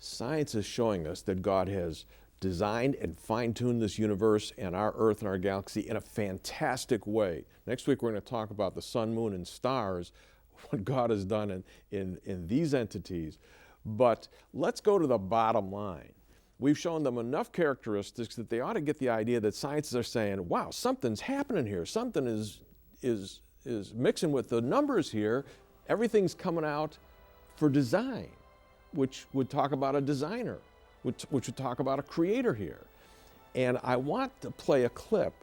Science is showing us that God has designed and fine-tuned this universe and our Earth and our galaxy in a fantastic way. Next week, we're going to talk about the sun, moon, and stars, what God has done in these entities. But let's go to the bottom line. We've shown them enough characteristics that they ought to get the idea that scientists are saying, wow, something's happening here. Something is mixing with the numbers here. Everything's coming out for design, which would talk about a designer, which would talk about a creator here. And I want to play a clip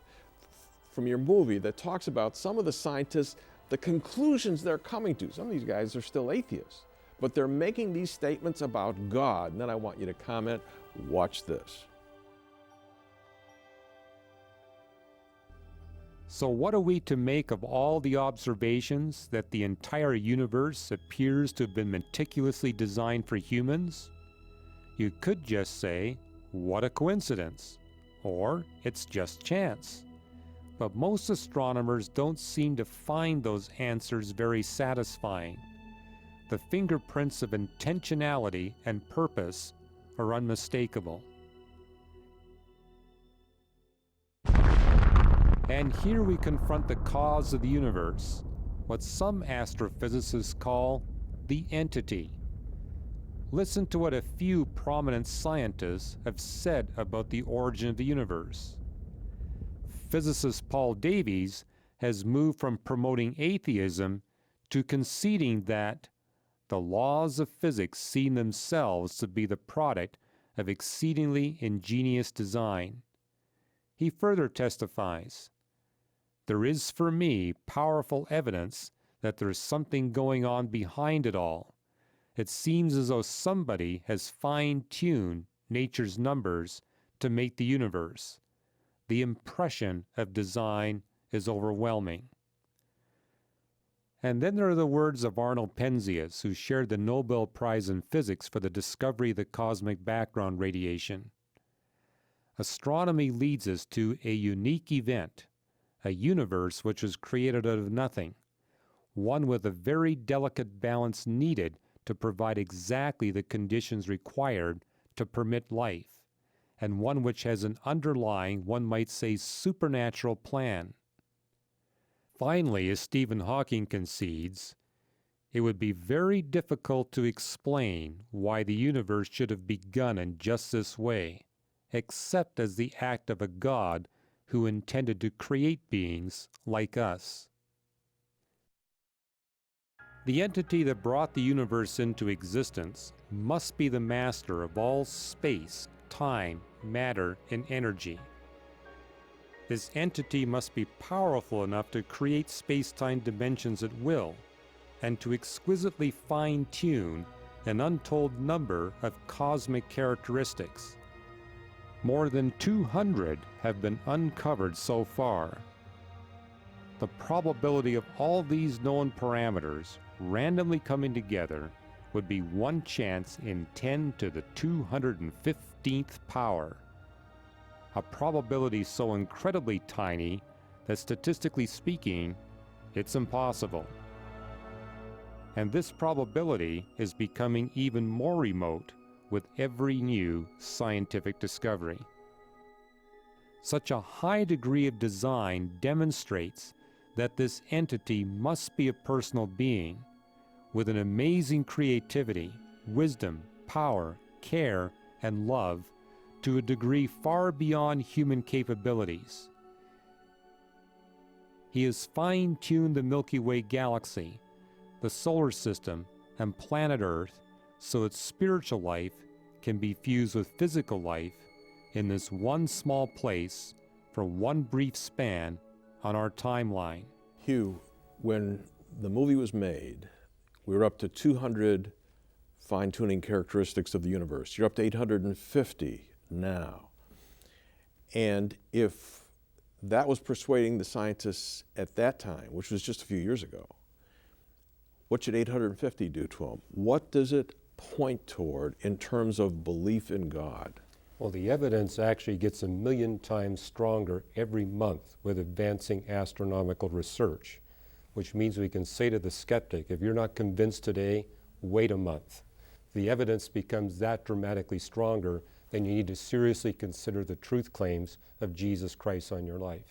from your movie that talks about some of the scientists, the conclusions they're coming to. Some of these guys are still atheists, but they're making these statements about God. And then I want you to comment. Watch this. So what are we to make of all the observations that the entire universe appears to have been meticulously designed for humans? You could just say, what a coincidence, or it's just chance. But most astronomers don't seem to find those answers very satisfying. The fingerprints of intentionality and purpose are unmistakable. And here we confront the cause of the universe, what some astrophysicists call the entity. Listen to what a few prominent scientists have said about the origin of the universe. Physicist Paul Davies has moved from promoting atheism to conceding that the laws of physics seem themselves to be the product of exceedingly ingenious design. He further testifies, "There is for me powerful evidence that there is something going on behind it all. It seems as though somebody has fine-tuned nature's numbers to make the universe. The impression of design is overwhelming." And then there are the words of Arnold Penzias, who shared the Nobel Prize in Physics for the discovery of the cosmic background radiation. Astronomy leads us to a unique event, a universe which was created out of nothing, one with a very delicate balance needed to provide exactly the conditions required to permit life, and one which has an underlying, one might say, supernatural plan. Finally, as Stephen Hawking concedes, it would be very difficult to explain why the universe should have begun in just this way, except as the act of a God who intended to create beings like us. The entity that brought the universe into existence must be the master of all space, time, matter, and energy. This entity must be powerful enough to create space-time dimensions at will, and to exquisitely fine-tune an untold number of cosmic characteristics. More than 200 have been uncovered so far. The probability of all these known parameters randomly coming together would be 1 chance in 10 to the 215th power. A probability so incredibly tiny that statistically speaking, it's impossible. And this probability is becoming even more remote with every new scientific discovery. Such a high degree of design demonstrates that this entity must be a personal being with an amazing creativity, wisdom, power, care, and love to a degree far beyond human capabilities. He has fine-tuned the Milky Way galaxy, the solar system, and planet Earth so its spiritual life can be fused with physical life in this one small place for one brief span on our timeline. Hugh, when the movie was made, we were up to 200 fine-tuning characteristics of the universe. You're up to 850 now. And if that was persuading the scientists at that time, which was just a few years ago, what should 850 do to them? What does it point toward in terms of belief in God? Well, the evidence actually gets 1,000,000 times stronger every month with advancing astronomical research, which means we can say to the skeptic, if you're not convinced today, wait a month, the evidence becomes that dramatically stronger, then you need to seriously consider the truth claims of Jesus Christ on your life.